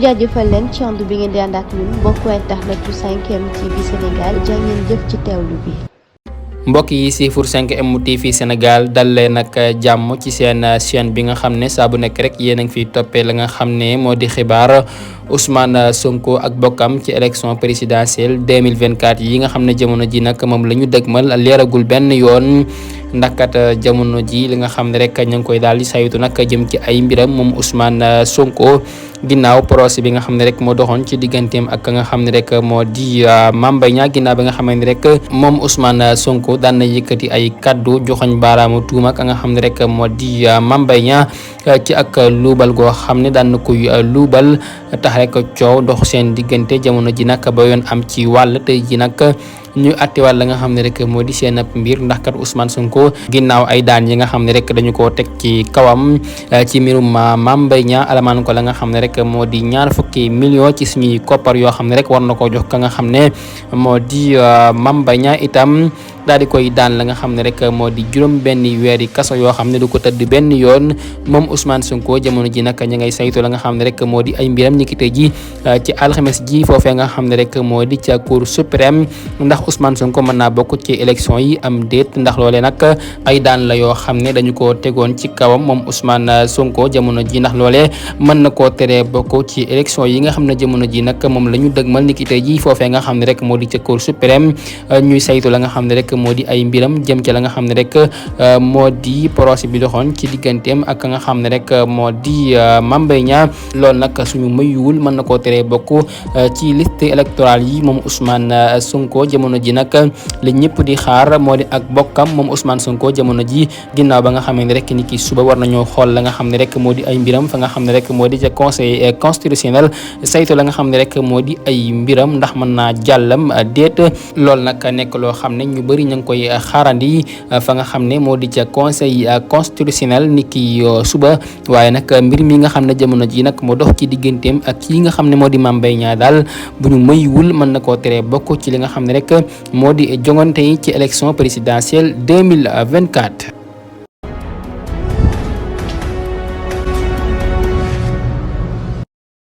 jaajëfal leen ci ànd bi ngeen di ànd ak ñun mbokku internet bu 5M TV Sénégal jaa ngeen jëf ci teewlu bi. mbokk yi siifur 5M TV Sénégal dal leen nag jàmm ci seen chaîne bi nga xam ne saa bu nekk rek yéen a ngi fiy toppee la nga xam ne moo di xibaar Ousmane Sonko ak bokkam ci élection présidentielle 2024 yi nga xam ne jamono ji nag moom la ñu dëgmal leeragul benn yoon. ndax kat jamono ji li nga xam ne rek ñu ngi koy daal di saytu nag jëm ci ay mbiram moom Ousmane Sonko ginnaaw procès bi nga xam ne rek moo doxoon ci digganteem ak nga xam ne rek moo di Mame Mbaye Niang ginnaaw bi nga xam ne rek moom Ousmane Sonko daan na yëkkati ay kaddu joxoñ baaraamu tuuma ak nga xam ne rek moo di Mame Mbaye Niang ci ak luubal goo xam ne daan na koy luubal tax rek coow dox seen diggante jamono ji nag ba yoon am ci wàll tey ji nag ñu attiwaat la nga xam ne rek moo di seen mbir ndax kat Ousmane Sonko ginnaaw ay daan yi nga xam ne rek dañu koo teg ci kawam ci mbirum Mame Mbaye Niang alamaan ko la nga xam ne rek moo di 20 millions ci suñuy koppar yoo xam ne rek war na koo jox ka nga xam ne moo di Mame Mbaye Niang itam daal di koy daan la nga xam ne rek moo di juróom benn weeri kaso yoo xam ne du ko tëdd benn yoon moom Ousmane Sonko jamono ji nag ñu ngay saytu la nga xam ne rek moo di ay mbiram ñi ki tey ji ci alxames ji foofee nga xam ne rek moo di ca cour suprême ndax Ousmane Sonko mën naa bokk ci élection yi am déet ndax loolee nag ay daan la yoo xam ne dañu ko tegoon ci kawam moom Ousmane Sonko jamono ji ndax loolee mën na koo teree bokk ci élection yi nga xam ne jamono ji nag moom la ñu dëgmal ni ki tey ji foofee nga xam ne rek moo di ca cour suprême ñuy saytu la nga xam ne rek moo di ay mbiram jëm ci la nga xam ne rek moo di procès bi doxoon ci digganteem ak nga xam ne rek moo di Mame Mbaye Niang loolu nag suñu mayuwul mën na koo teree bokk ci liste électorale yi moom Ousmane Sonko jamono ji nag li ñëpp di xaar moo di ak bokkam moom Ousmane Sonko jamono ji ginnaaw ba nga xam ne rek ni ki suba war nañoo xool la nga xam ne rek moo di ay mbiram fa nga xam ne rek moo di ca conseil constitutionnel saytu la nga xam ne rek moo di ay mbiram ndax mën naa jàllam déet loolu nag nekk loo xam ne ñu bëri ñu ngi koy xaarandi fa nga xam ne moo di ca conseil constitutionnel ni ki suba waaye nag mbir mi nga xam ne jamono ji nag moo dox ci digganteem ak kii nga xam ne moo di Mame Mbaye Niang daal bu ñu mayuwul mën na koo teree bokk ci li nga xam ne rek moo di jongante yi ci élection présidentielle 2024